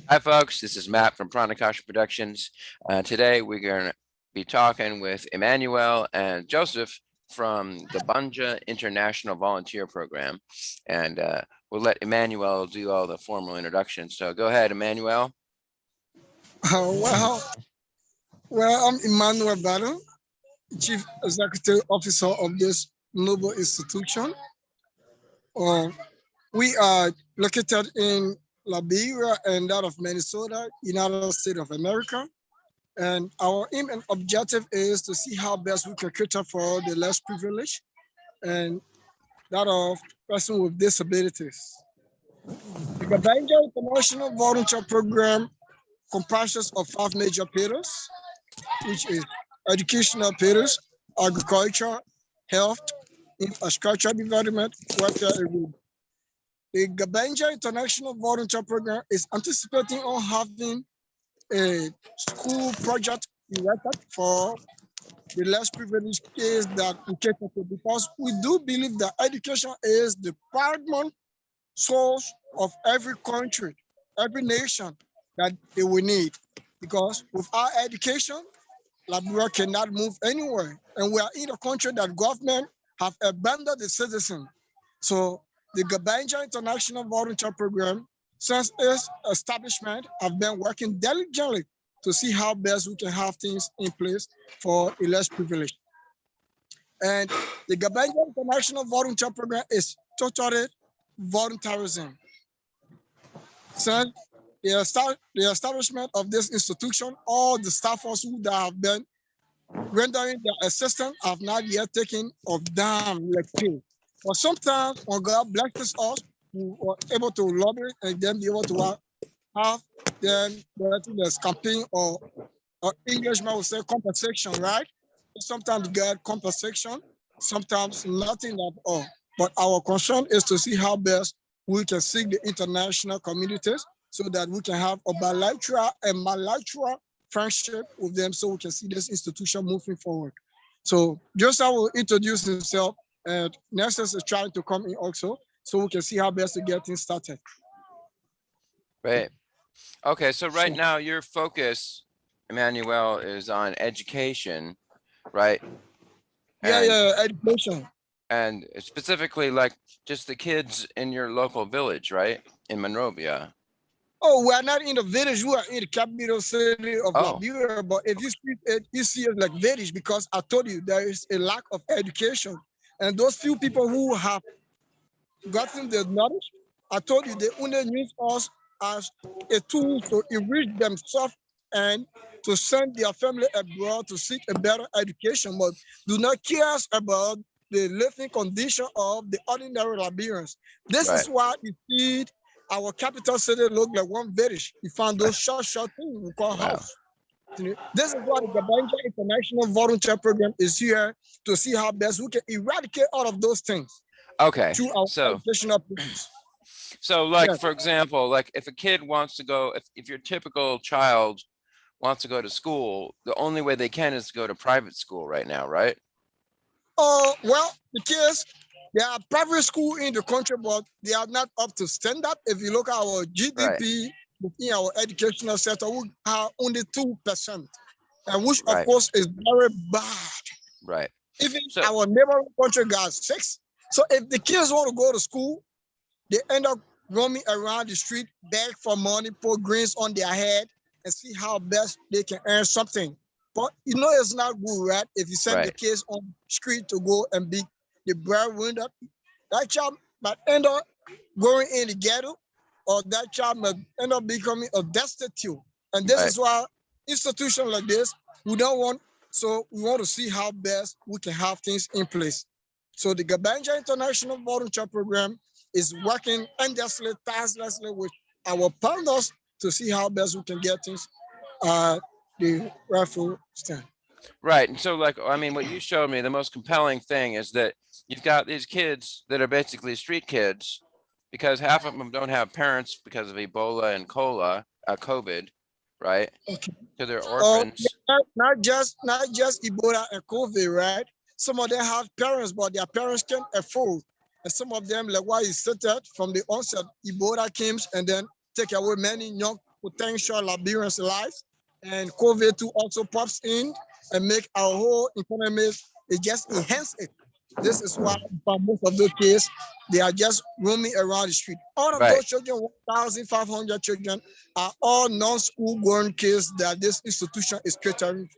Hi, folks. This is Matt from Pranakasha Productions. Today, we're going to be talking with Emmanuel and Joseph from Gabanja International Volunteer Program. And we'll let Emmanuel do all the formal introductions. So go ahead, Emmanuel. Uh, well, I'm Emmanuel Battle, Chief Executive Officer of this noble institution. Uh, we are located in Liberia and that of Minnesota, United States of America. And our aim and objective is to see how best we can cater for the less privileged and that of persons with disabilities. The Gabanja International Volunteer Program comprises of 5 major pillars, which is educational pillars, agriculture, health, infrastructure development, welfare, and relief. The Gabanja International Volunteer Program is anticipating on having a school project erected for the less privileged kids that we cater to, because we do believe that education is the paramount source of every country, every nation that they will need. Because without education, Liberia cannot move anywhere. And we are in a country that government have abandoned the citizen. So the Gabanja International Volunteer Program, since its establishment, have been working diligently to see how best we can have things in place for the less privileged. And the Gabanja International Volunteer Program is totally voluntarism. Since the establishment of this institution, all the staffers who have been rendering their assistance have not yet taken of damn like pay. But sometimes when God blesses us, we are able to lobby and then be able to have then there's campaign or Englishman will say compensation, right? Sometimes get compensation, sometimes nothing at all. But our concern is to see how best we can seek the international communities so that we can have a bilateral and multilateral friendship with them so we can see this institution moving forward. So Joseph will introduce himself and Nessus is trying to come in also so we can see how best to get things started. Right. Okay, so right now your focus, Emmanuel, is on education, right? Yeah, education. And specifically like just the kids in your local village, right? In Monrovia. Oh, we are not in the village. We are in the capital city of Oh. Liberia. But if you see it, you see it like village because I told you there is a lack of education, and those few people who have gotten the knowledge, I told you they only use us as a tool to enrich themselves and to send their family abroad to seek a better education, but do not care about the living condition of the ordinary Liberians. This is why you see our capital city look like one village. You found those short things we call house. This is why the Gabanja International Volunteer Program is here to see how best we can eradicate all of those things. Okay. Through our educational programs. So like, for example, like if a kid wants to go, if your typical child wants to go to school, the only way they can is to go to private school right now, right? Well, the kids, there are private school in the country, but they are not up to standard. If you look at our GDP in our educational sector, we are only 2%, and which of course is very bad. Right. Even our neighboring country got 6. So if the kids want to go to school, they end up roaming around the street, beg for money, put greens on their head, and see how best they can earn something. But you know it's not good, right? If you send the kids on the street to go and be the breadwinner, that child might end up going in the ghetto, or that child might end up becoming a destitute. And this is why institutions like this, we don't want, so we want to see how best we can have things in place. So the Gabanja International Volunteer Program is working endlessly, tirelessly with our partners to see how best we can get things the rightful stand. Right. And so like, I mean, what you showed me, the most compelling thing is that you've got these kids that are basically street kids because half of them don't have parents because of Ebola and COVID, right? Okay. So they're orphans. Not just Ebola and COVID, right? Some of them have parents, but their parents can't afford. And some of them, like why you said that from the onset, Ebola came and then take away many young potential Liberians' lives. And COVID too also pops in and make our whole economy, it just enhance it. This is why for most of those kids, they are just roaming around the street. All of Right. those children, 1,500 children, are all non-school going kids that this institution is catering.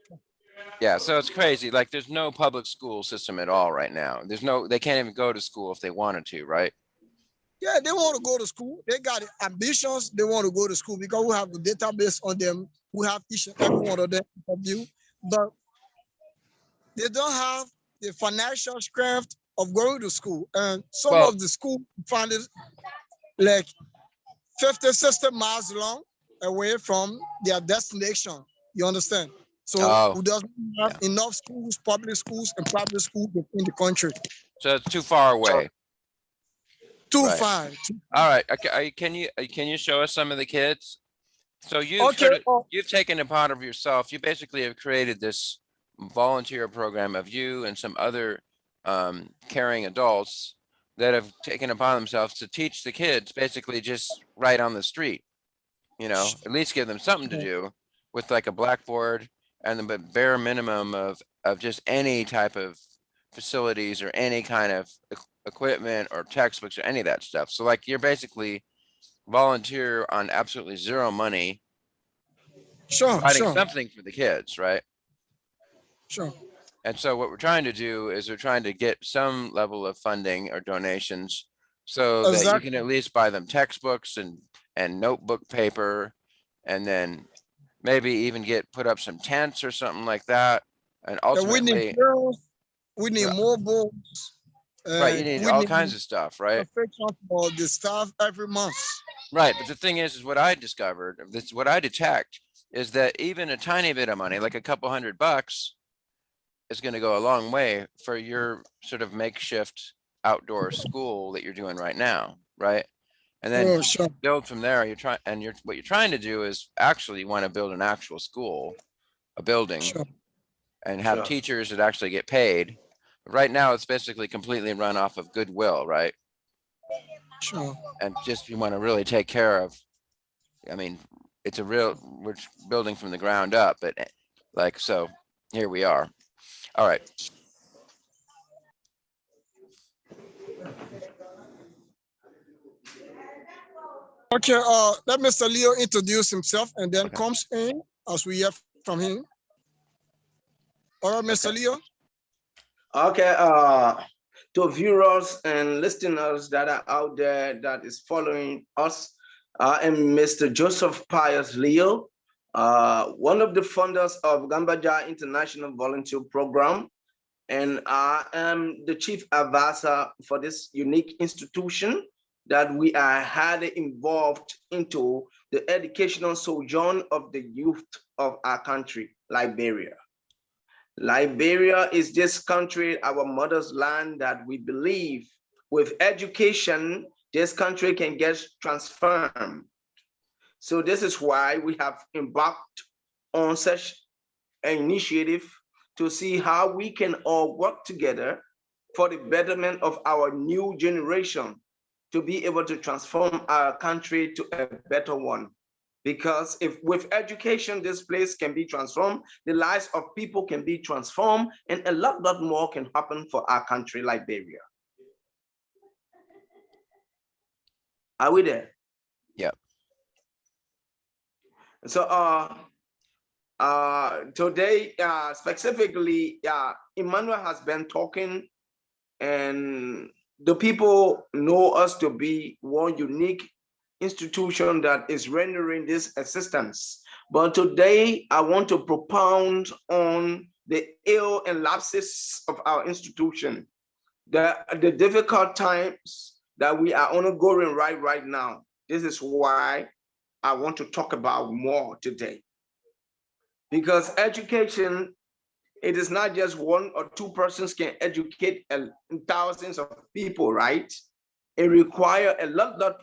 Yeah, so it's crazy. Like there's no public school system at all right now. They can't even go to school if they wanted to, right? Yeah, they want to go to school. They got ambitions. They want to go to school because we have a database on them. We have each and every one of them interview, but they don't have the financial strength of going to school. And some Well, of the school find it like 50, 60 miles long away from their destination. You understand? So oh, who doesn't have yeah. enough schools, public schools, and private schools in the country? So it's too far away. Too Right. far. All right. Okay. Can you show us some of the kids? So Okay. you've taken it upon of yourself. You basically have created this volunteer program of you and some other caring adults that have taken upon themselves to teach the kids basically just right on the street, at least give them something to do with like a blackboard and the bare minimum of just any type of facilities or any kind of equipment or textbooks or any of that stuff. So like you're basically volunteer on absolutely zero money, Sure, providing sure, something for the kids, right? sure. And so what we're trying to do is we're trying to get some level of funding or donations so that you can Exactly. at least buy them textbooks and notebook paper, and then maybe even put up some tents or something like that. And And we need ultimately, girls, we need more books, right, you and need we all need kinds of stuff, right? perfection for the staff every month. Right. But the thing is what I discovered, this what I detect is that even a tiny bit of money, like a couple $100, is going to go a long way for your sort of makeshift outdoor school that you're doing right now, right? And then Oh, sure, build from there. What you're trying to do is actually you want to build an actual school, a building, sure. and have teachers that actually get paid. Right now, it's basically completely run off of goodwill, right? Sure. And just you want to really take care of. I mean, we're building from the ground up, but like so, here we are. All right. Okay, let Mr. Leo introduce himself and then Okay. comes in as we hear from him. All right, Mr. Leo. Okay, to viewers and listeners that are out there that is following us, I am Mr. Joseph Pius Leo, one of the founders of Gabanja International Volunteer Program, and I am the chief advisor for this unique institution that we are highly involved into the educational sojourn of the youth of our country, Liberia. Liberia is this country, our mother's land, that we believe with education, this country can get transformed. So this is why we have embarked on such an initiative to see how we can all work together for the betterment of our new generation to be able to transform our country to a better one. Because if with education, this place can be transformed, the lives of people can be transformed, and a lot more can happen for our country, Liberia. Are we there? Yeah. So today, specifically, Emmanuel has been talking, and the people know us to be one unique institution that is rendering this assistance. But today, I want to propound on the ill and lapses of our institution, the difficult times that we are undergoing right now. This is why I want to talk about more today. Because education, it is not just one or two persons can educate thousands of people, right? It requires a lot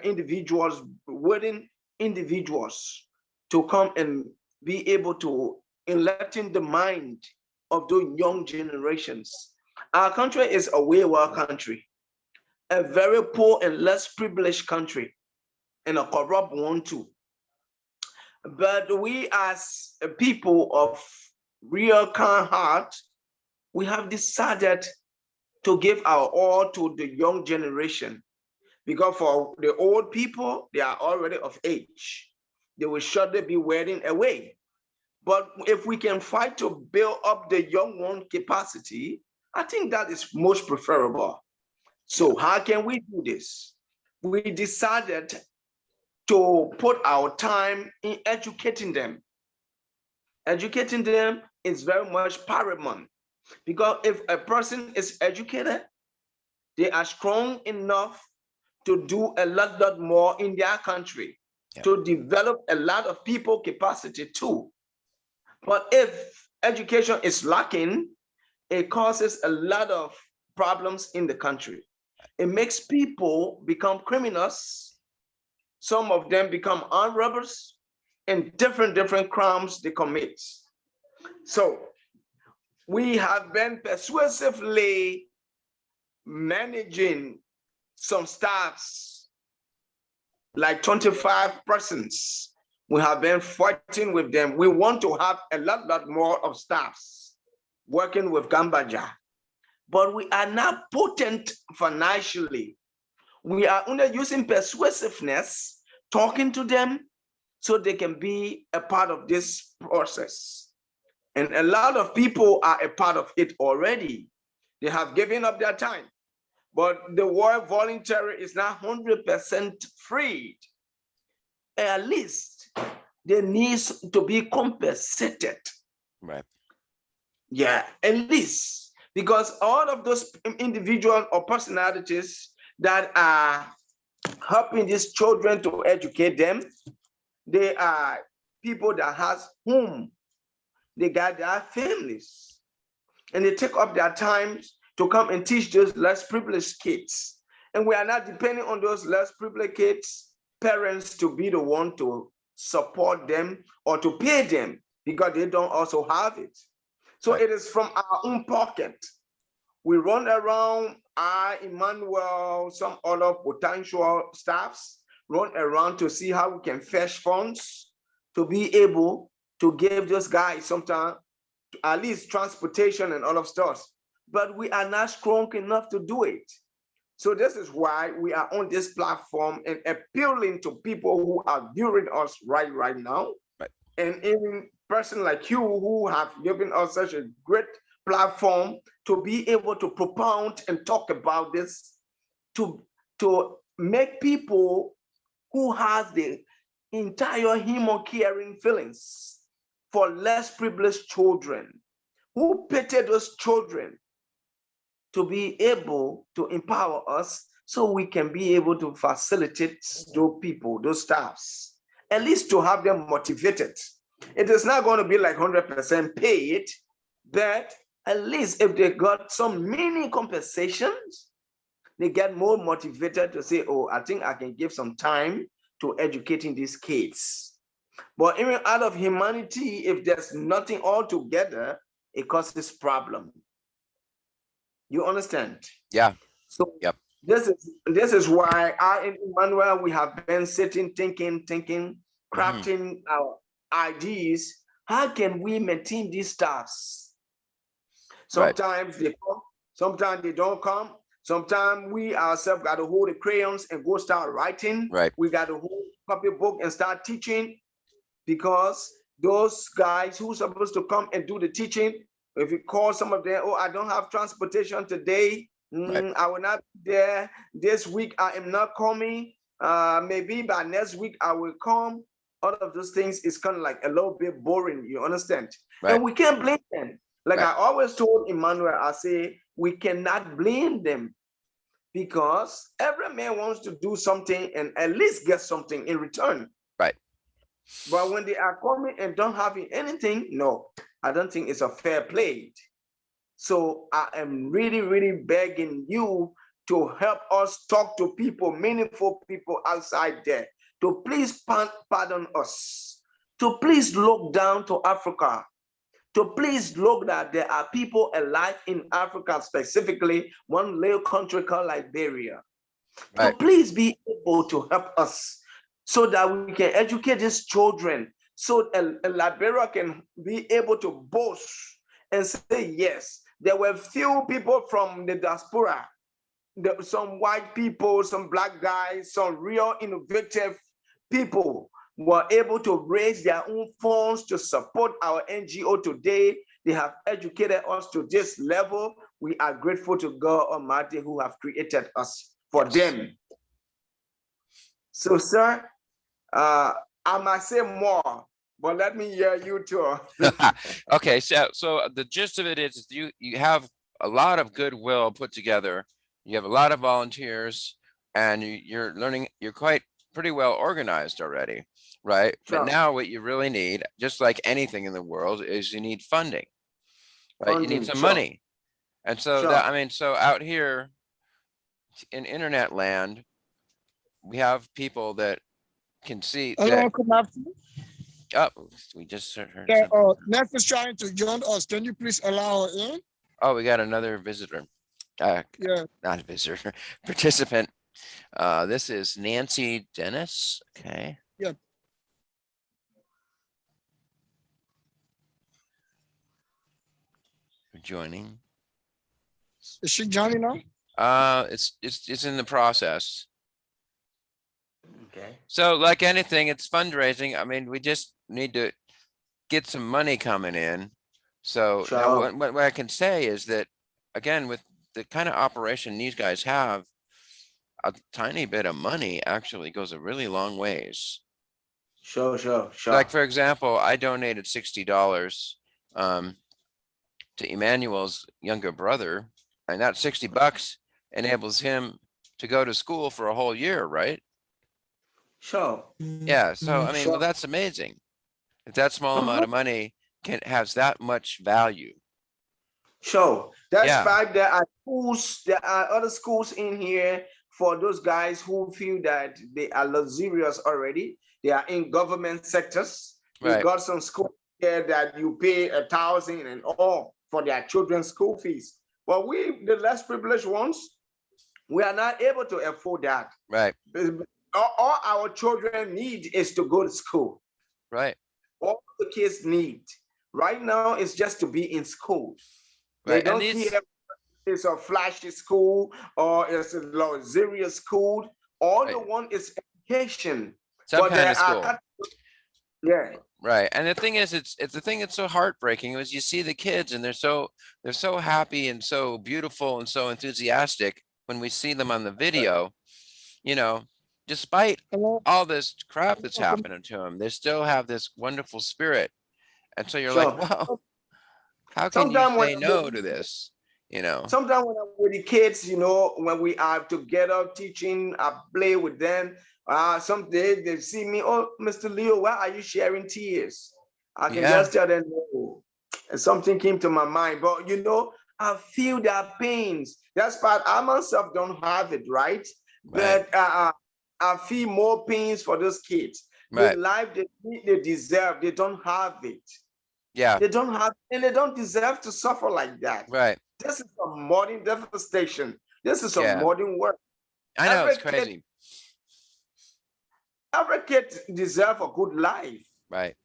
individuals, willing individuals to come and be able to enlighten the mind of those young generations. Our country is a wayward country, a very poor and less privileged country, and a corrupt one too. But we as a people of real kind heart, we have decided to give our all to the young generation, because for the old people, they are already of age. They will shortly be wearing away. But if we can fight to build up the young one capacity, I think that is most preferable. So how can we do this? We decided to put our time in educating them. Educating them is very much paramount, because if a person is educated, they are strong enough to do a lot more in their country, to develop a lot of people capacity too. But if education is lacking, it causes a lot of problems in the country. It makes people become criminals. Some of them become armed robbers, and different crimes they commit. So we have been persuasively managing some staffs, like 25 persons. We have been fighting with them. We want to have a lot more of staffs working with Gabanja, but we are not potent financially. We are only using persuasiveness, talking to them so they can be a part of this process. And a lot of people are a part of it already. They have given up their time. But the word voluntary is not 100% freed. At least they need to be compensated. Right. Yeah, at least. Because all of those individuals or personalities that are helping these children to educate them, they are people that has whom they got their families. And they take up their time to come and teach those less privileged kids. And we are not depending on those less privileged kids' parents to be the one to support them or to pay them, because they don't also have it. So it is from our own pocket. We run around, Emmanuel, some other potential staffs, run around to see how we can fetch funds to be able to give those guys sometimes at least transportation and all of stuff. But we are not strong enough to do it. So this is why we are on this platform and appealing to people who are viewing us right now. Right. And even person like you who have given us such a great platform to be able to propound and talk about this, to make people who has the entire human caring feelings for less privileged children, who pity those children, to be able to empower us so we can be able to facilitate those people, those staffs, at least to have them motivated. It is not going to be like 100% paid, but at least if they got some mini compensations, they get more motivated to say, oh, I think I can give some time to educating these kids. But even out of humanity, if there's nothing altogether, it causes problem. You understand? Yeah. So yep. This is why I and Emmanuel, we have been sitting, thinking, crafting our ideas. How can we maintain these staffs? Sometimes they come, sometimes they don't come. Sometimes we ourselves got to hold the crayons and go start writing. Right. We got to hold copybook and start teaching, because those guys who's supposed to come and do the teaching, if you call some of them, oh, I don't have transportation today, I will not be there this week, I am not coming, maybe by next week I will come. All of those things is kind of like a little bit boring, you understand? Right. And we can't blame them. Like I always told Emmanuel, I say, we cannot blame them, because every man wants to do something and at least get something in return. Right. But when they are coming and don't having anything, no, I don't think it's a fair play. So I am really begging you to help us talk to people, meaningful people outside there, to please pardon us, to please look down to Africa, to please look that there are people alive in Africa, specifically one little country called Liberia. Right. To please be able to help us so that we can educate these children so a Liberia can be able to boast and say, yes, there were few people from the diaspora, some white people, some black guys, some real innovative people were able to raise their own funds to support our NGO today. They have educated us to this level. We are grateful to God Almighty who have created us for them. So, sir, I might say more, but let me hear you too. Okay, so the gist of it is you have a lot of goodwill put together. You have a lot of volunteers, and you're learning. You're pretty well organized already, right? Sure. But now what you really need, just like anything in the world, is you need funding, right? You need some money, and so that, I mean, so out here in internet land, we have people that can see that. Oh, we just heard Next is trying to join us. Can you please allow her in? Oh, we got another visitor. Yeah. Not a visitor, participant. This is Nancy Dennis. Okay. Yep. Joining. Is she joining now? It's in the process. Okay. So like anything, it's fundraising. I mean, we just need to get some money coming in. So now what I can say is that, again, with the kind of operation these guys have, a tiny bit of money actually goes a really long ways. Sure. Like, for example, I donated $60 to Emmanuel's younger brother, and that $60 enables him to go to school for a whole year, right? Sure. Yeah, so I mean, well, that's amazing. If that small amount of money has that much value. Sure. Despite there are schools, there are other schools in here for those guys who feel that they are luxurious already. They are in government sectors. Right. We got some schools here that you pay $1,000 and all for their children's school fees. But we, the less privileged ones, we are not able to afford that. Right. All our children need is to go to school. Right. All the kids need right now is just to be in school. They Right. don't care if it's a flashy school or it's a luxurious school. All they want is education. Some kind of school. Yeah. Right. And the thing is, it's the thing that's so heartbreaking is you see the kids and they're so happy and so beautiful and so enthusiastic when we see them on the video, you know, despite all this crap that's happening to them, they still have this wonderful spirit. And so you're like, well, how can you say no to this? You know, sometimes when I'm with the kids, you know, when we are together teaching, I play with them. Someday they see me, oh, Mr. Leo, why are you sharing tears? I can just tell them, no. And something came to my mind, but you know, I feel their pains. That's part I myself don't have it, right? But I feel more pains for those kids. The life they deserve, they don't have it. Yeah. They don't have, and they don't deserve to suffer like that. Right. This is a modern devastation. This is a modern work. I know, it's crazy. Every kid deserves a good life. Right.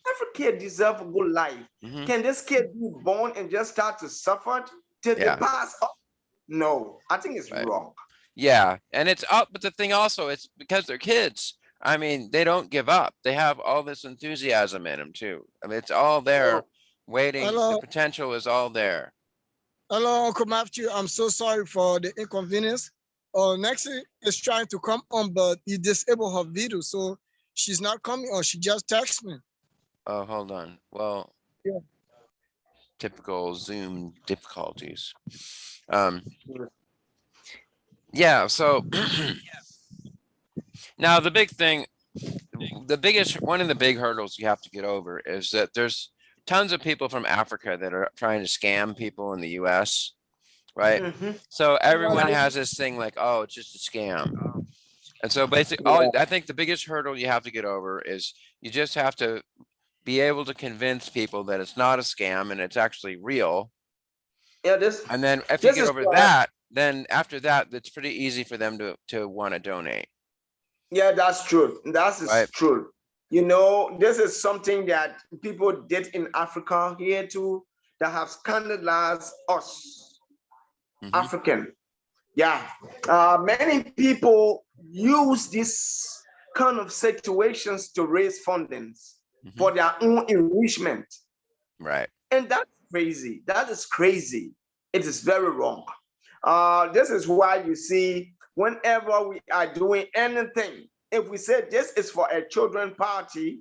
Every kid deserves a good life. Can this kid be born and just start to suffer till they pass up? No, I think it's wrong. Yeah, and it's up, but the thing also, it's because they're kids. I mean, they don't give up. They have all this enthusiasm in them too. I mean, it's all there waiting. Hello. The potential is all there. Hello, Uncle Matthew. I'm so sorry for the inconvenience. Nexi is trying to come on, but he disabled her video, so she's not coming, or she just texted me. Oh, hold on. Well, typical Zoom difficulties. Yeah, so now the big thing, one of the big hurdles you have to get over is that there's tons of people from Africa that are trying to scam people in the US, right? So everyone has this thing like, oh, it's just a scam. And so basically, I think the biggest hurdle you have to get over is you just have to be able to convince people that it's not a scam and it's actually real. Yeah, and then if you get over that, then after that, it's pretty easy for them to want to donate. Yeah, that's true. That's true. You know, this is something that people did in Africa here too, that have scandalized us, African. Yeah, many people use this kind of situations to raise fundings for their own enrichment. Right. And that's crazy. That is crazy. It is very wrong. This is why you see, whenever we are doing anything, if we say this is for a children party,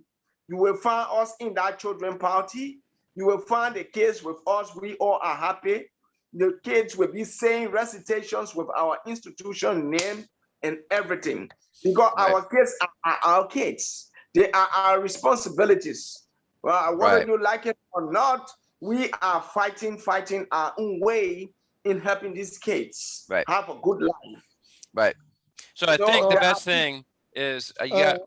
you will find us in that children party. You will find the kids with us. We all are happy. The kids will be saying recitations with our institution name and everything, because Right. our kids are our kids. They are our responsibilities. Well, whether Right. you like it or not, we are fighting our own way in helping these kids Right. have a good life. Right. So I So think the there best are, thing is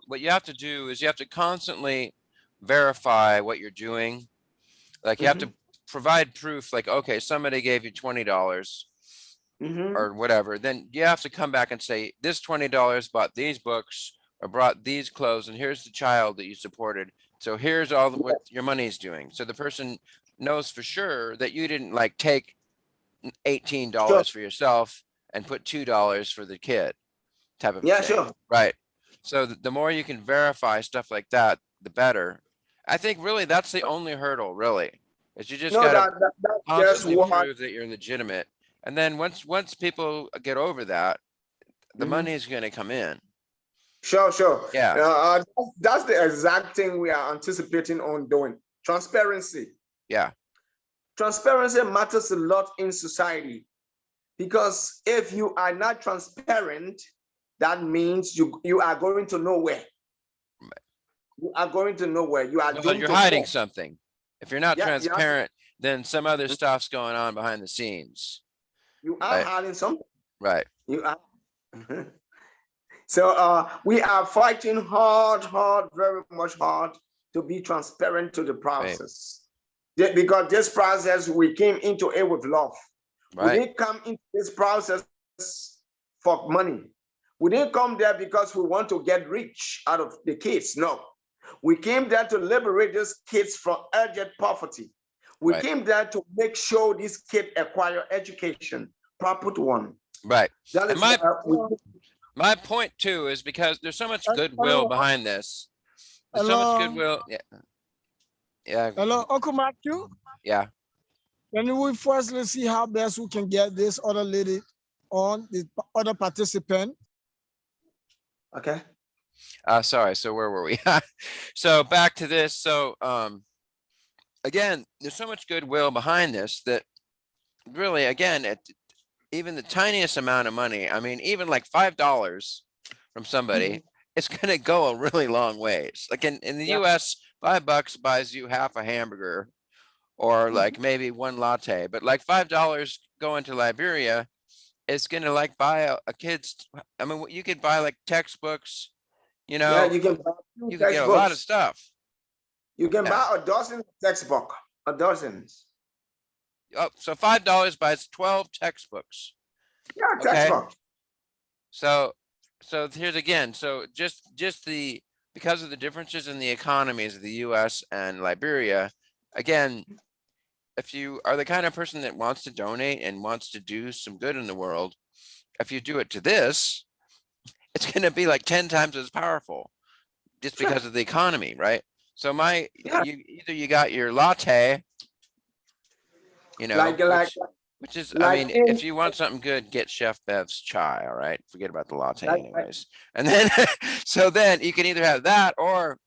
what you have to do is you have to constantly verify what you're doing. Like you have to provide proof, like, okay, somebody gave you $20 or whatever. Then you have to come back and say, this $20 bought these books or brought these clothes, and here's the child that you supported. So here's all what your money's doing. So the person knows for sure that you didn't like take $18 sure. for yourself and put $2 for the kid, type of Yeah, thing. sure. Right. So the more you can verify stuff like that, the better. I think really that's the only hurdle, really, is you just No, gotta that's constantly what. prove that you're legitimate. And then once people get over that, the money is gonna come in. Sure, sure. Yeah. That's the exact thing we are anticipating on doing. Transparency. Yeah. Transparency matters a lot in society, because if you are not transparent, that means you are going to nowhere. You are going to nowhere. You are Well, doomed you're to hiding fall. something. If you're not Yeah, transparent, then some other stuff's going on behind the scenes. you are Right. hiding something. Right. You are. So we are fighting hard, very much hard to be transparent to the process. Because this process, we came into it with love. Right. We didn't come into this process for money. We didn't come there because we want to get rich out of the kids. No, we came there to liberate these kids from urgent poverty. We Right. came there to make sure these kids acquire education, proper one. Right. That And is my point too is because there's so much goodwill behind this. There's so much goodwill. Yeah. Yeah. Hello, Uncle Matthew. Yeah. Can we firstly see how best we can get this other lady on, the other participant? okay. Sorry. So where were we? So back to this. So again, there's so much goodwill behind this that really, again, even the tiniest amount of money, I mean, even like $5 from somebody, it's gonna go a really long ways. Like in the US, $5 buys you half a hamburger or like maybe one latte, but like $5 going to Liberia, it's gonna like buy a kid's, I mean, you could buy like textbooks, you know, Yeah, you can buy you can get a lot of stuff. You can buy a dozen textbooks, a dozen. Oh, so $5 buys 12 textbooks. Yeah, textbooks. So here's again. So just because of the differences in the economies of the U.S. and Liberia, again, if you are the kind of person that wants to donate and wants to do some good in the world, if you do it to this, it's going to be like 10 times as powerful, just because of the economy, right? So either you got your latte, you know, which is, I mean, if you want something good, get Chef Bev's chai, all right? Forget about the latte anyways. And then, so then you can either have that or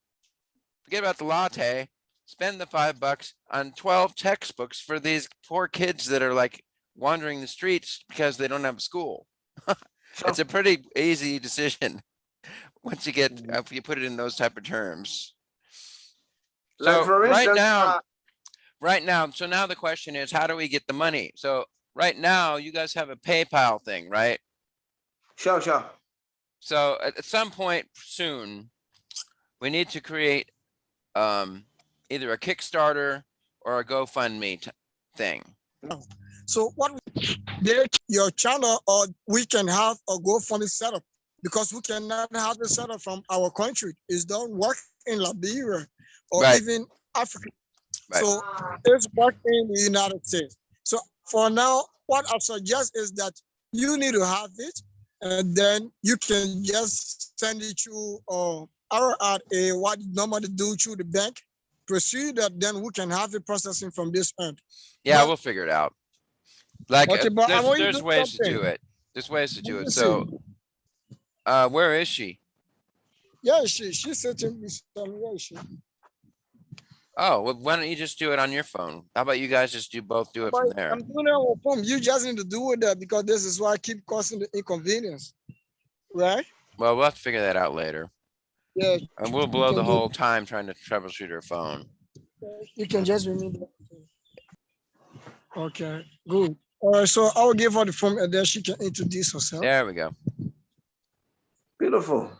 forget about the latte, spend the $5 on 12 textbooks for these poor kids that are like wandering the streets because they don't have a school. It's a pretty easy decision once you get, if you put it in those type of terms. So right now, so now the question is, how do we get the money? So right now, you guys have a PayPal thing, right? Sure. So at some point soon, we need to create either a Kickstarter or a GoFundMe thing. So what your channel, or we can have a GoFundMe setup, because we cannot have the setup from our country. It's not working in Liberia or Right. even Africa. Right. So it's work in the United States. So for now, what I suggest is that you need to have it, and then you can just send it through RRA, what you normally do through the bank. Proceed that, then we can have it processing from this end. Yeah, But we'll figure it out. Like okay, but I want you to there's do ways to something. do it. There's ways to do Let it. me So see. where is she? Yeah, she's sitting with some. Yeah, she. Oh, well, why don't you just do it on your phone? How about you guys just both do it But from there? I'm doing it on phone. You just need to do it there because this is why I keep causing the inconvenience, right? Well, we'll have to figure that out later. Yeah, And we'll you blow the can do. whole time trying to troubleshoot her phone. You can just remember. Okay, good. All right, so I will give her the form and then she can introduce herself. There we go. Beautiful.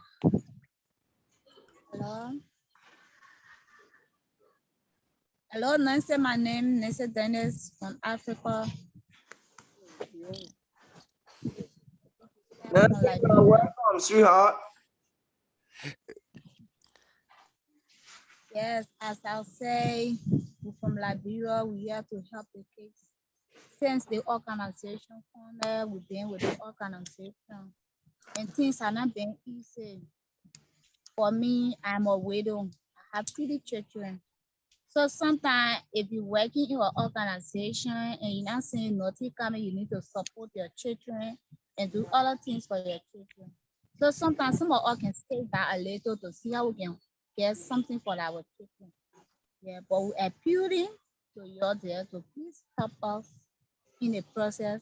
Hello. Hello, Nancy. My name is Nancy Dennis from Africa. Nancy, welcome, sweetheart. Yes, as I'll say, we're from Liberia. We have to help the kids. Since the organization founded, we've been with the organization, and things are not been easy. For me, I'm a widow. I have 3 children. So sometimes if you're working in an organization and you're not seeing nothing coming, you need to support your children and do other things for your children. So sometimes some of us can stay back a little to see how we can get something for our children. Yeah, but we're appealing to you there to please help us in the process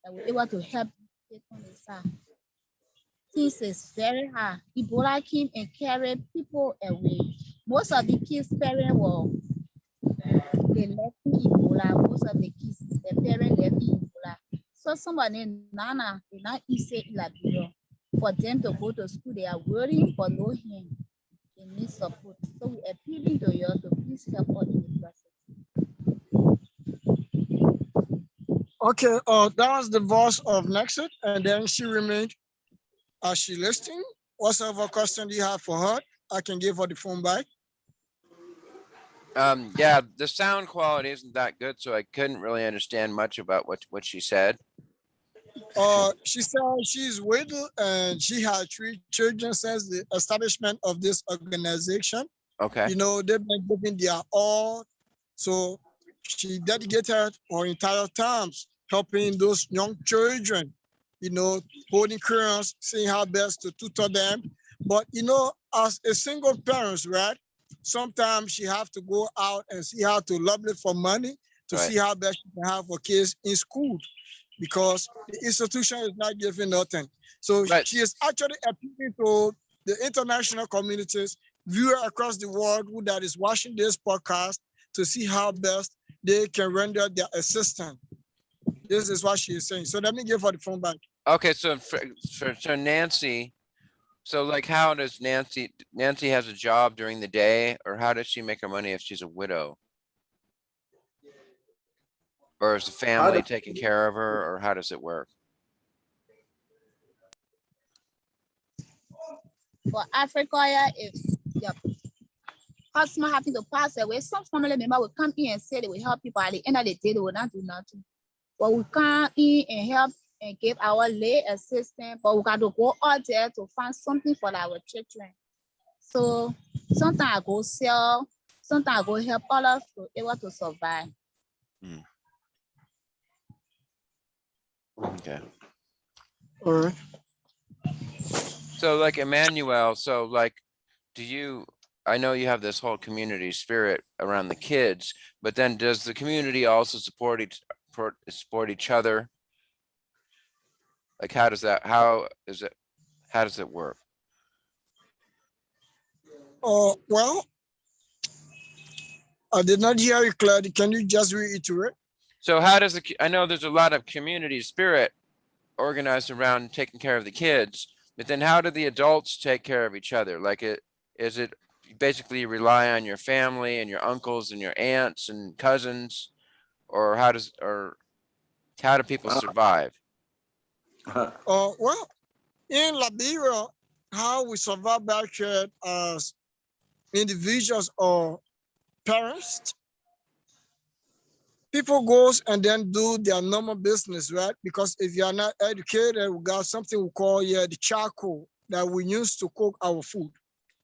that we're able to help you on the side. Things is very hard. Ebola came and carried people away. Most of the kids' parents were they left in Ebola. Most of the kids, their parents left in Ebola. So somebody Nana, they not easy in Liberia. For them to go to school, they are worrying for no hand. They need support. So we appealing to you to please help us in the process. Okay, that was the voice of Nexit, and then she remained as she listening. Whatever question you have for her, I can give her the phone back. Yeah, the sound quality isn't that good, so I couldn't really understand much about what she said. She said she's widowed and she had 3 children since the establishment of this organization. Okay. You know, they've been giving their all. So she dedicated her entire times helping those young children, you know, holding crayons, seeing how best to tutor them. But, you know, as a single parent, right, sometimes she have to go out and see how to lobby for money to Right. see how best she can have her kids in school because the institution is not giving nothing. So Right. she is actually appealing to the international communities, viewers across the world who that is watching this podcast to see how best they can render their assistance. This is what she is saying. So let me give her the phone back. Okay, so for Nancy, so like how does Nancy has a job during the day, or how does she make her money if she's a widow? Or is the family taking care of her, or how does it work? For Africa, yeah, if your customer happen to pass away, some family member will come in and say they will help people. At the end of the day, they will not do nothing. But we come in and help and give our lay assistance, but we got to go out there to find something for our children. So sometimes I go sell, sometimes I go help others to be able to survive. Okay. All right. So like Emmanuel, so like, I know you have this whole community spirit around the kids, but then does the community also support each other? Like, how does it work? Well, I did not hear you clearly. Can you just reiterate? So how does I know there's a lot of community spirit organized around taking care of the kids, but then how do the adults take care of each other? Like is it basically you rely on your family and your uncles and your aunts and cousins, or how do people survive? Well, in Liberia, how we survive back here as individuals or parents, people goes and then do their normal business, right? Because if you are not educated, we got something we call the charcoal that we use to cook our food.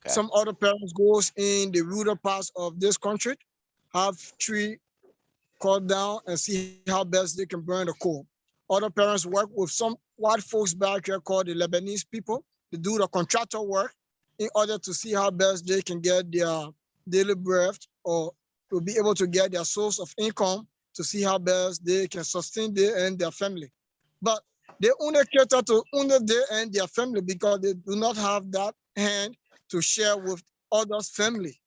Okay. Some other parents goes in the rural parts of this country, have tree cut down and see how best they can burn the coal. Other parents work with some white folks back here called the Lebanese people. They do the contractor work in order to see how best they can get their daily bread or to be able to get their source of income to see how best they can sustain them and their family. But they only cater to only they and their family because they do not have that hand to share with others' family.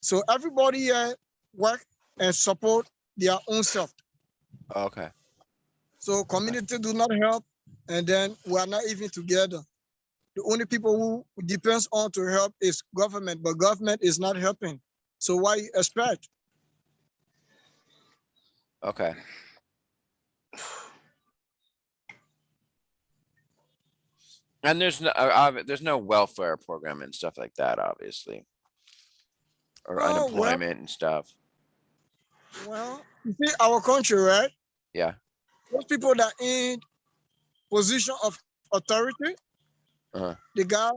So everybody here work and support their own self. Okay. So community do not help, and then we are not even together. The only people who depends on to help is government, but government is not helping. So why you expect? Okay. And there's no welfare program and stuff like that, obviously, or Oh, unemployment and stuff. well, you see our country, right? Yeah. Those people that in position of authority, Uh-huh. they got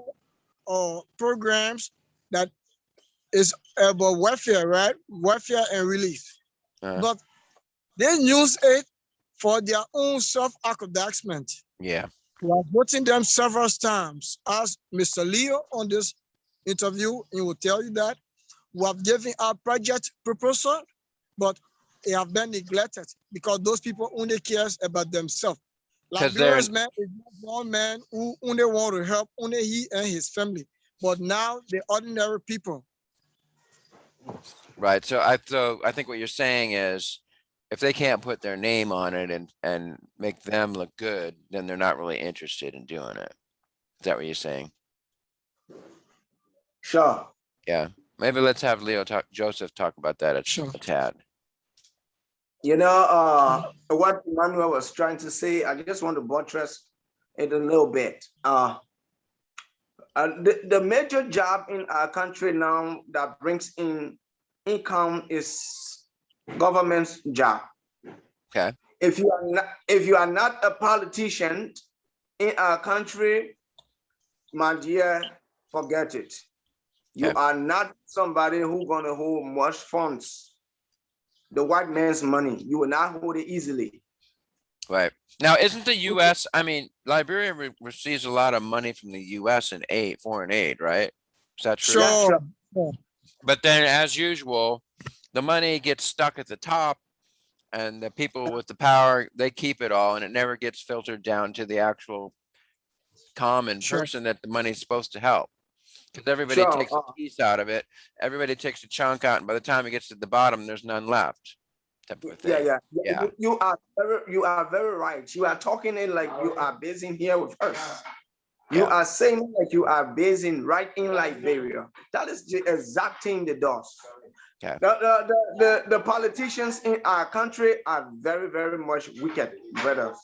programs that is about welfare, right? Welfare and relief. Uh-huh. But they use it for their own self-aggrandizement. Yeah. We are voting them several times. As Mr. Leo on this interview, he will tell you that we have given our project proposal, but they have been neglected because those people only cares about themselves. Because they're Liberia's man is one man who only want to help only he and his family. But now the ordinary people. right. So I think what you're saying is if they can't put their name on it and make them look good, then they're not really interested in doing it. Is that what you're saying? Sure. Yeah. Maybe let's have Joseph talk about that a tad. You know, what Emmanuel was trying to say, I just want to buttress it a little bit. The major job in our country now that brings in income is government's job. Okay. If you are not a politician in our country, my dear, forget it. You Okay. are not somebody who's gonna hold much funds. The white man's money, you will not hold it easily. Right. Now, isn't the U.S., I mean, Liberia receives a lot of money from the U.S. in foreign aid, right? Is that true? Yeah, Sure. sure. But then, as usual, the money gets stuck at the top, and the people with the power, they keep it all, and it never gets filtered down to the actual common person that the money's supposed to help. Because everybody Sure, takes a piece out of it, everybody takes a chunk out, and by the time it gets to the bottom, there's none left. Type of thing. Yeah. You are very right. You are talking it like you are basing here with us. You are saying it like you are basing right in Liberia. That is the exact thing they do. Okay. The politicians in our country are very, very much wicked, brothers.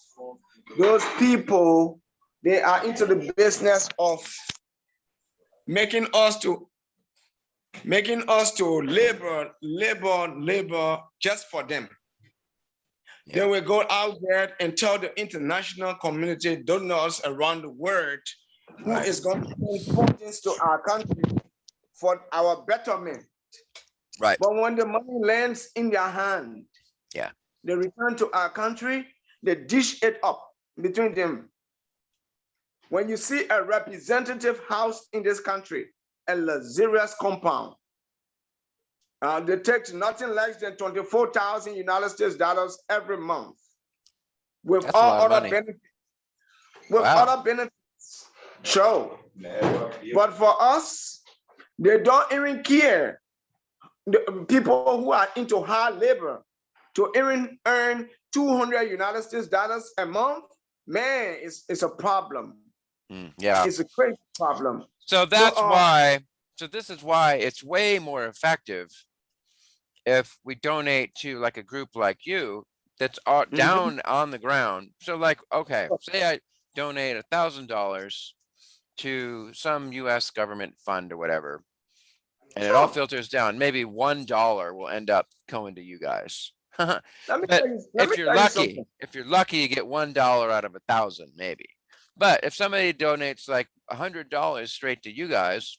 Those people, they are into the business of making us to labor just for them. Yeah. They will go out there and tell the international community, donors around the world, who is going to send funds to our country for our betterment. Right. But when the money lands in their hand, yeah, they return to our country, they dish it up between them. When you see a representative house in this country, a luxurious compound, they take nothing less than 24,000 United States dollars every month, with That's all a lot of other money. benefits. With Wow. other benefits, sure. But for us, they don't even care. The people who are into hard labor to even earn 200 United States dollars a month, man, it's a problem. Yeah, it's a crazy problem. So that's why. So this is why it's way more effective if we donate to like a group like you that's down on the ground. So like, okay, say I donate $1,000 to some U.S. government fund or whatever, and it all filters down. Maybe $1 will end up going to you guys. Let me But tell you, let me if you're tell you lucky, something. you get $1 out of 1,000, maybe. But if somebody donates like $100 straight to you guys,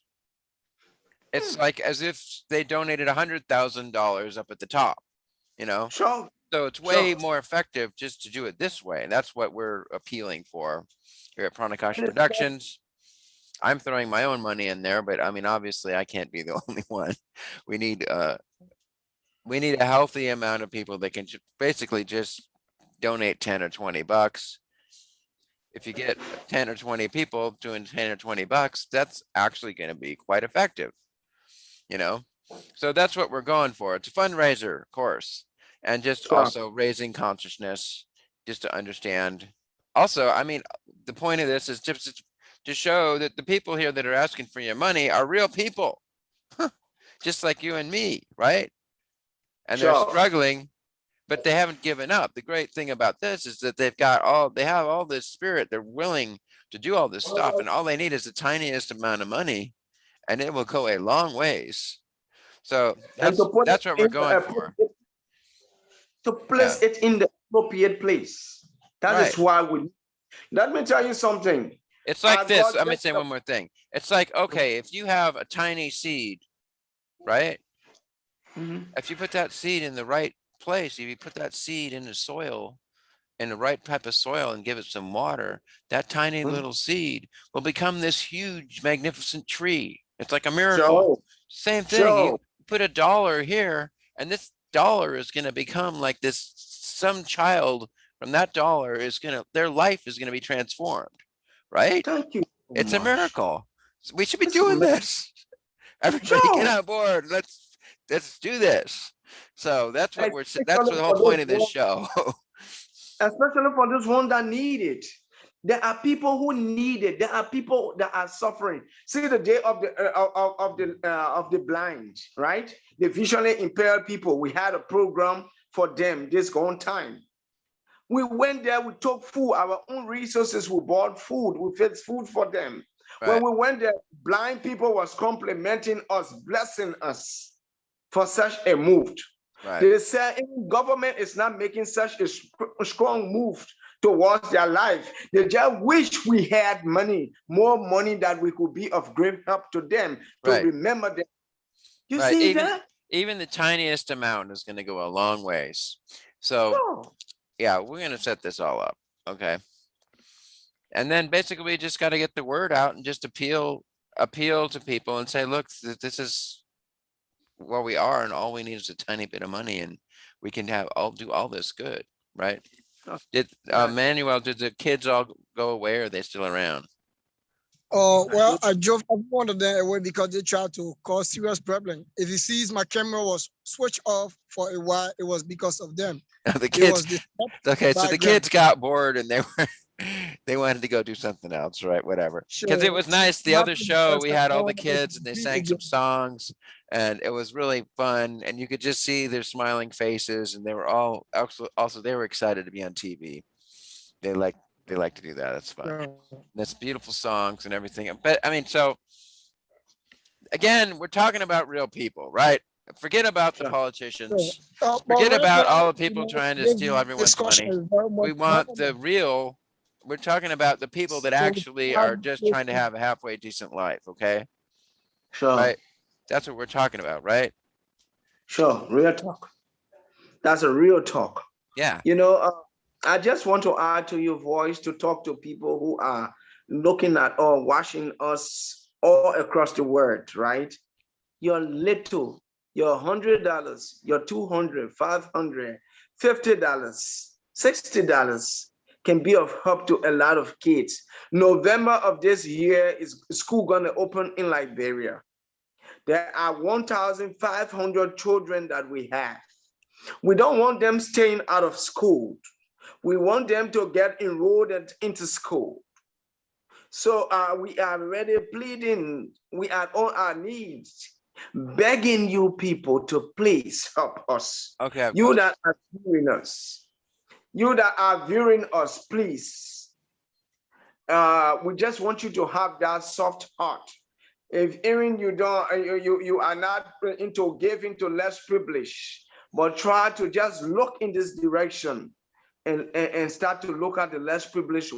it's like as if they donated $100,000 up at the top, you know? Sure. So it's way Sure. more effective just to do it this way. And that's what we're appealing for here at Pranakasha And it's- Productions. I'm throwing my own money in there, but I mean, obviously I can't be the only one. We need a healthy amount of people that can basically just donate 10 or 20 bucks. If you get 10 or 20 people doing 10 or 20 bucks, that's actually going to be quite effective, you know? So that's what we're going for. It's a fundraiser, of course, and just Sure. also raising consciousness, just to understand. Also, I mean, the point of this is just to show that the people here that are asking for your money are real people, just like you and me, right? And they're Sure. struggling, but they haven't given up. The great thing about this is that they have all this spirit. They're willing to do all this stuff, and all they need is the tiniest amount of money, and it will go a long ways. So And to put that's it what we're in, going for. to place it in the appropriate place. That Right. is why we. Let me tell you something. It's like this. God Let me just- say one more thing. It's like, okay, if you have a tiny seed, right? Mhm. If you put that seed in the right place, if you put that seed in the soil, in the right type of soil, and give it some water, that tiny Mhm. little seed will become this huge, magnificent tree. It's like a miracle. Sure. Same thing. You Sure. put $1 here, and this dollar is going to become like this. Some child from that dollar is going to, their life is going to be transformed, right? Thank you. so It's a much. miracle. So we should be That's doing amazing. this. Everybody get Sure. on board. Let's do this. So that's what that's Especially the whole for point those of this ones- show. Especially for those ones that need it. There are people who need it. There are people that are suffering. See the day of the blind, right? The visually impaired people. We had a program for them this one time. We went there. We took food, our own resources. We bought food. We fed food for them. Right. When we went there, blind people was complimenting us, blessing us for such a move. Right. They say government is not making such a strong move towards their life. They just wish we had money, more money that we could be of great help to them, to Right. remember them. You Right. see that? Even the tiniest amount is going to go a long ways. So Sure. yeah, we're going to set this all up. Okay. And then basically we just got to get the word out and just appeal to people and say, look, this is where we are, and all we need is a tiny bit of money, and we can do all this good, right? Did Right. Manuel, did the kids all go away, or are they still around? Well, I drove one of them away because they tried to cause serious problem. If he sees my camera was switched off for a while, it was because of them. The It was kids. the Okay, so the background. kids got bored and they wanted to go do something else, right? Whatever. Because it Sure. was nice. The Not other the show, first we time had all around, the but kids and they be sang some again. songs, and it was really fun. And you could just see their smiling faces, and they were all also they were excited to be on TV. They like to do that. That's fun. Sure. That's beautiful songs and everything. But I mean, so again, we're talking about real people, right? Forget about the Sure. politicians. But Forget right about now, all the people trying to this steal everyone's discussion money. is very much We want the happening. real, we're talking about the people that So actually are just trying to have a halfway decent life, okay? Sure. Right? That's what we're talking about, right? Sure. Real talk. That's a real talk. Yeah. You know, I just want to add to your voice to talk to people who are looking at or watching us all across the world, right? Your little, your $100, your $200, $500, $50, $60 can be of help to a lot of kids. November of this year is school gonna open in Liberia. There are 1,500 children that we have. We don't want them staying out of school. We want them to get enrolled into school. So we are already pleading, we are on our knees, begging you people to please help us. Okay. You that are viewing us, please. We just want you to have that soft heart If even you don't, you are not into giving to less privilege, but try to just look in this direction and start to look at the less privileged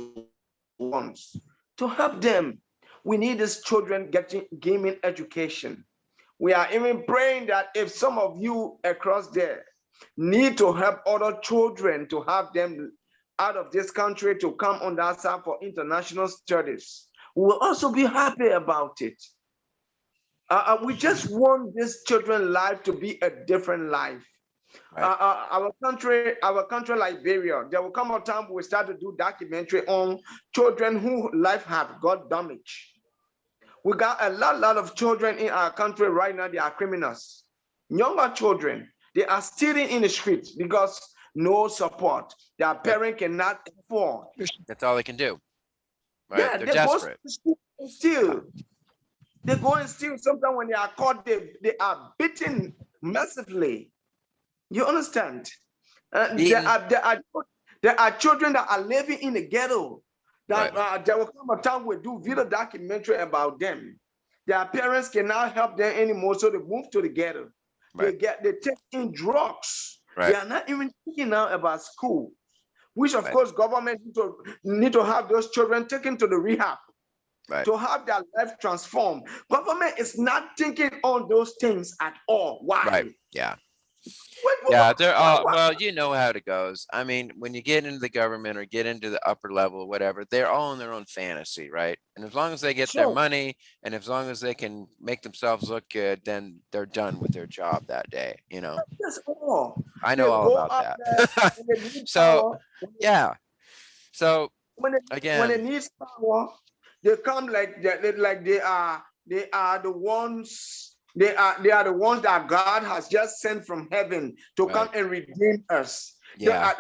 ones to help them. We need these children gaining education. We are even praying that if some of you across there need to help other children to have them out of this country to come on that side for international studies, we will also be happy about it. We just want this children's life to be a different life. Right. Our country, Liberia, there will come a time we start to do documentary on children who life have got damaged. We got a lot of children in our country right now. They are criminals. Younger children, they are stealing in the streets because no support. Their parent cannot afford. That's all they can do. Right? Yeah, They're they go desperate. to steal. They go and steal. Sometimes when they are caught, they are beaten massively. You understand? Beaten. There are children that are living in the ghetto. That Right. there will come a time we do video documentary about them. Their parents cannot help them anymore, so they move to the ghetto. Right. They take in drugs. Right. They are not even thinking now about school, which of Right. course government need to have those children taken to the rehab Right. to have their life transformed. Government is not thinking on those things at all. Why? Right. Yeah. What, Yeah, they're all, why? well, you know how it goes. I mean, when you get into the government or get into the upper level, whatever, they're all in their own fantasy, right? And as long as they get their Sure. money and as long as they can make themselves look good, then they're done with their job that day, you know? That's all. I They know all go about up there that. and they need So, power. yeah. So When they again, need power, they come like they are the ones. They are the ones that God has just sent from heaven to come right. and redeem us. Yeah.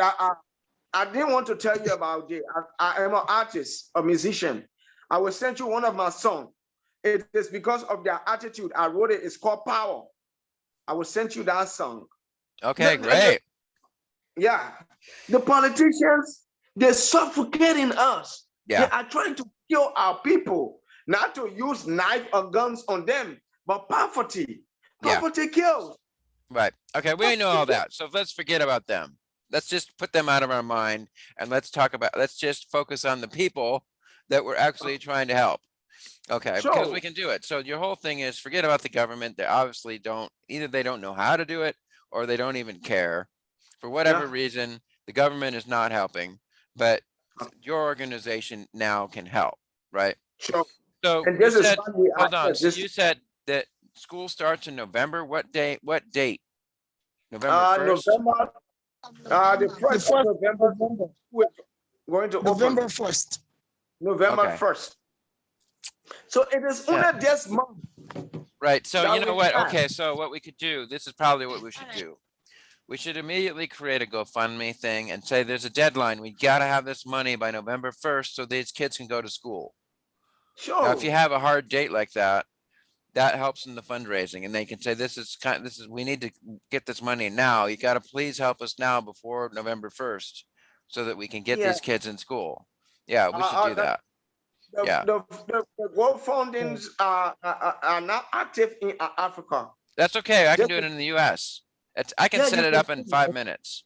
I didn't want to tell you about it. I am an artist, a musician. I will send you one of my songs. It is because of their attitude. I wrote it. It's called Power. I will send you that song. Okay, The- great. yeah. The politicians, they're suffocating us. They Yeah. are trying to kill our people, not to use knife or guns on them, but poverty. Yeah. Poverty kills. Right. Okay, we know all that. So let's forget about them. Let's just put them out of our mind and let's just focus on the people that we're actually trying to help. Okay, because So, we can do it. So your whole thing is forget about the government. They obviously don't, either they don't know how to do it or they don't even care. For whatever yeah. reason, the government is not helping, but your organization now can help, right? Sure. So And you this is said, why we are hold on. here. So you said that school starts in November. What day? What date? November 1st? November, the The 1st first of November, November, we're going to November open 1st. November Okay. 1st. So it is Yeah. only this month. Right. So that you know we what? have. Okay. So what we could do, this is probably what we should do. We should immediately create a GoFundMe thing and say there's a deadline. We got to have this money by November 1st so these kids can go to school. Now, if you Sure. have a hard date like that, that helps in the fundraising and they can say we need to get this money now. You got to please help us now before November 1st so that we can get Yeah. these kids in school. Yeah, we should do that. Yeah. The GoFundMes are not active in Africa. That's okay. I can This do it is- in the US. I can Yeah, set you it can up in do 5 it. minutes.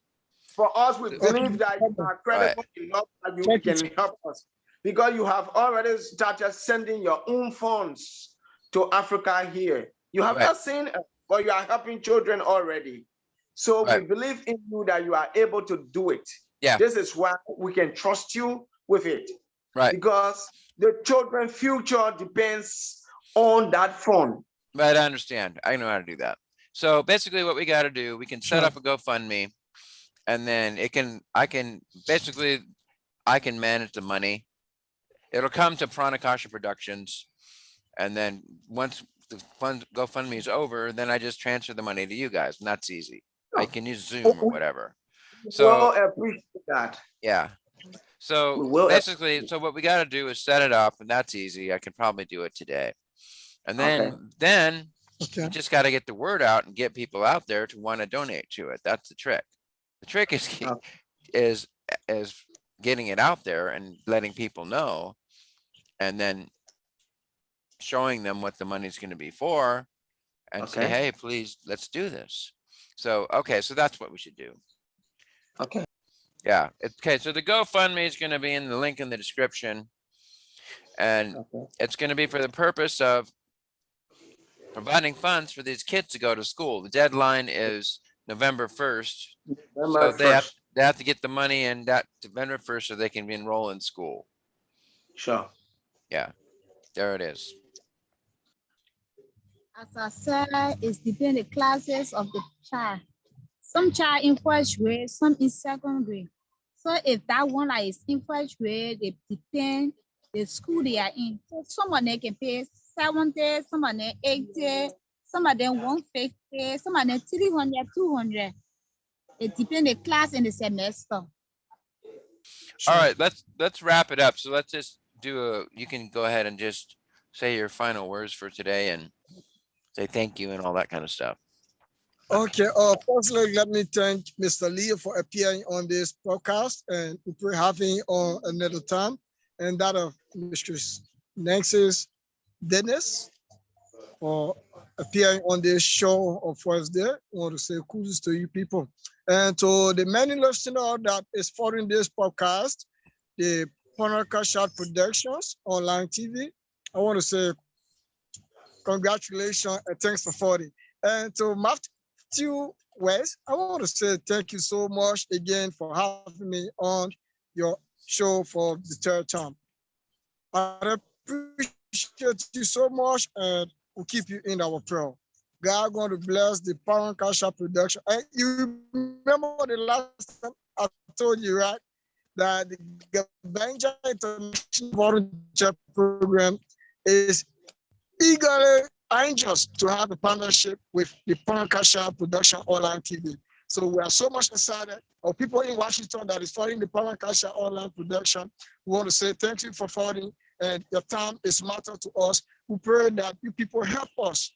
For us, we believe that you are Right. credible enough that you Check it. can help us because you have already started sending your own funds to Africa here. You have Right. not seen, but you are helping children already. So we Right. believe in you that you are able to do it. Yeah. This is why we can trust you with it. Right. Because the children's future depends on that fund. Right. I understand. I know how to do that. So basically what we got to do, we can set Sure. up a GoFundMe and then I can manage the money. It'll come to Pranakasha Productions. And then once the GoFundMe is over, then I just transfer the money to you guys. And that's easy. I can use Zoom or whatever. So We'll appreciate that. yeah. We So will basically, so what we got to do is set it up and that's easy. I could probably do it today. And then Okay. you just got to get the word out and get people out there to want to donate to it. That's the trick. The trick is getting it out there and letting people know and then showing them what the money's going to be for and say, Okay. hey, please, let's do this. So, okay, so that's what we should do. Okay. Yeah. Okay, so the GoFundMe is going to be in the link in the description. And Okay. it's going to be for the purpose of providing funds for these kids to go to school. The deadline is November 1st. So November 1st. they have to get the money in that November 1st so they can enroll in school. Sure. Yeah, there it is. As I said, it's depending the classes of the child. Some child in first grade, some in second grade. So if that one that is in first grade, they depend the school they are in. So some of them can pay 70, some of them 80, some of them 150, some of them 300, 200. It depends the class and the semester. All right, let's wrap it up. So let's just do you can go ahead and just say your final words for today and say thank you and all that kind of stuff. Okay, firstly, let me thank Mr. Leo for appearing on this podcast, and we pray having on another time, and that of Mistress Nancy's Dennis for appearing on this show of Wednesday. I want to say kudos to you people. And to the many listeners that is following this podcast, the Pranakasha Productions online TV, I want to say congratulations and thanks for following. And to Matthew West, I want to say thank you so much again for having me on your show for the third time. I appreciate you so much, and we'll keep you in our prayer. God going to bless the Pranakasha Production. And you remember the last time I told you, right, that the Gabanja International Volunteer Program is eagerly anxious to have a partnership with the Pranakasha Production Online TV. So we are so much excited. Our people in Washington that is following the Pranakasha Online Production, we want to say thank you for following, and your time is matter to us. We pray that you people help us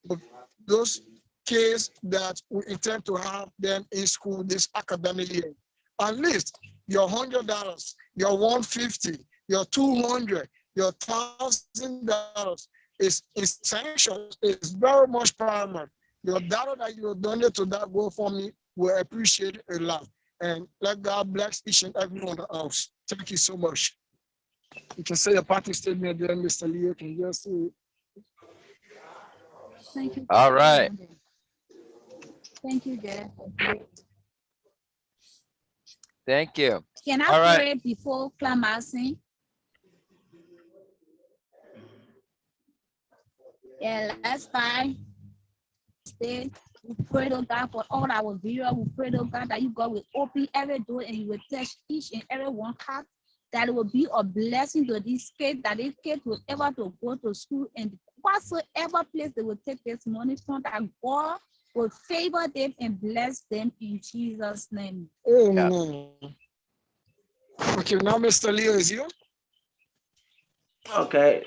with those kids that we intend to have them in school this academic year. At least your $100, your $150, your $200, your $1,000 is essential, is very much paramount. Your dollar that you donate to that GoFundMe will appreciate it a lot. And let God bless each and every one of us. Thank you so much. You can say a parting statement there, Mr. Leo. Can you just say it? Thank you. All right. Thank you, Dad. Thank you. Can I All right. pray before climaxing? Yeah, let's start. We pray to God for all our viewers. We pray to God that you God will open every door and you will touch each and every one heart. That it will be a blessing to these kids, that these kids will ever to go to school and whatsoever place they will take this money from, that God will favor them and bless them in Jesus' name. Amen. Okay, now Mr. Leo is you. Okay.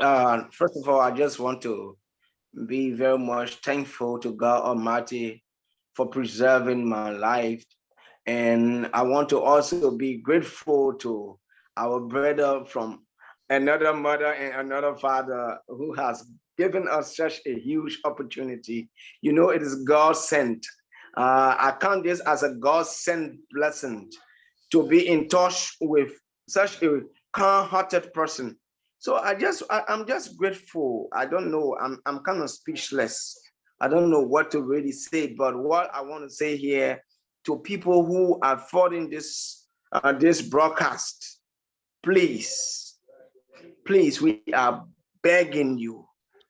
First of all, I just want to be very much thankful to God Almighty for preserving my life. And I want to also be grateful to our brother from another mother and another father who has given us such a huge opportunity. You know, it is God sent. I count this as a God sent blessing to be in touch with such a kind-hearted person. So I'm just grateful. I don't know. I'm kind of speechless. I don't know what to really say. But what I want to say here to people who are following this this broadcast, please, we are begging you.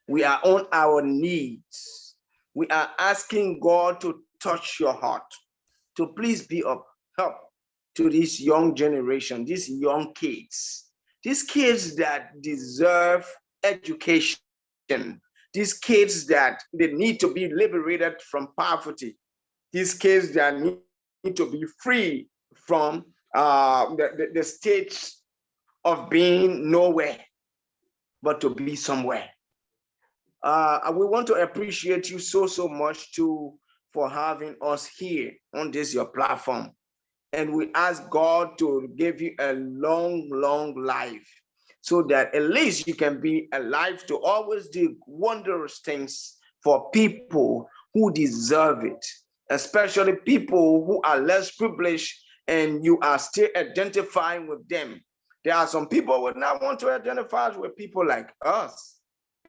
We are on our knees. We are asking God to touch your heart, to please be of help to this young generation, these young kids. These kids that deserve education, these kids that they need to be liberated from poverty, these kids that need to be free from the state of being nowhere, but to be somewhere. We want to appreciate you so much too for having us here on this your platform. And we ask God to give you a long life, so that at least you can be alive to always do wondrous things for people who deserve it, especially people who are less privileged and you are still identifying with them. There are some people who would not want to identify with people like us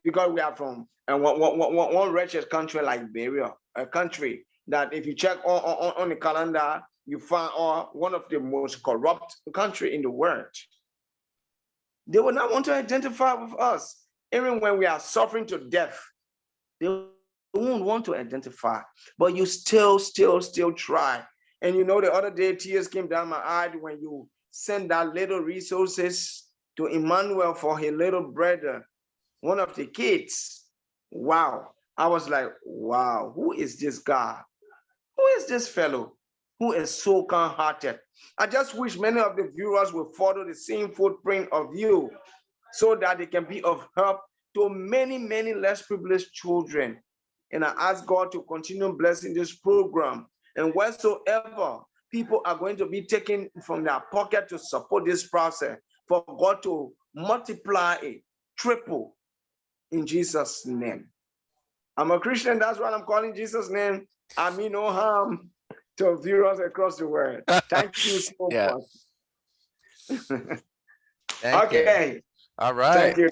because we are from one wretched country like Liberia, a country that if you check on the calendar, you find one of the most corrupt country in the world. They would not want to identify with us. Even when we are suffering to death, they won't want to identify, but you still try. And you know, the other day, tears came down my eye when you sent that little resources to Emmanuel for his little brother, one of the kids. Wow. I was like, wow, who is this guy? Who is this fellow who is so kind-hearted? I just wish many of the viewers will follow the same footprint of you so that they can be of help to many, many less privileged children. And I ask God to continue blessing this program. And whatsoever people are going to be taking from their pocket to support this process, for God to multiply it, triple, in Jesus' name. I'm a Christian, that's why I'm calling Jesus' name. I mean no harm to viewers across the world. Thank you so much. Okay. You. All right. Thank you.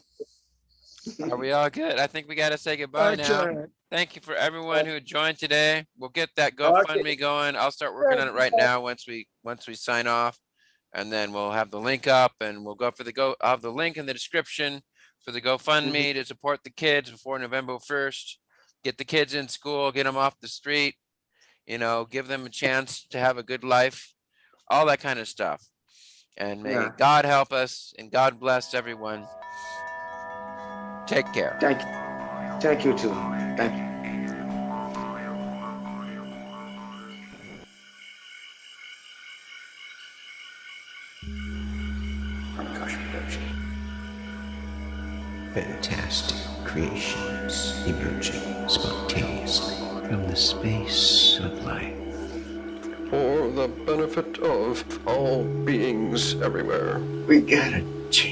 Are we all good? I think we got to say goodbye now. Thank you for everyone who joined today. We'll get that GoFundMe going. I'll start working on it right now once we sign off, and then we'll have the link up, and we'll go for I'll have the link in the description for the GoFundMe to support the kids before November 1st. Get the kids in school, get them off the street, you know, give them a chance to have a good life, all that kind of stuff. And may God help us and God bless everyone. Take care. Thank you. Thank you too. Thank you. Pranakasha Production. Fantastic creations emerging spontaneously from the space of life. For the benefit of all beings everywhere. We gotta change.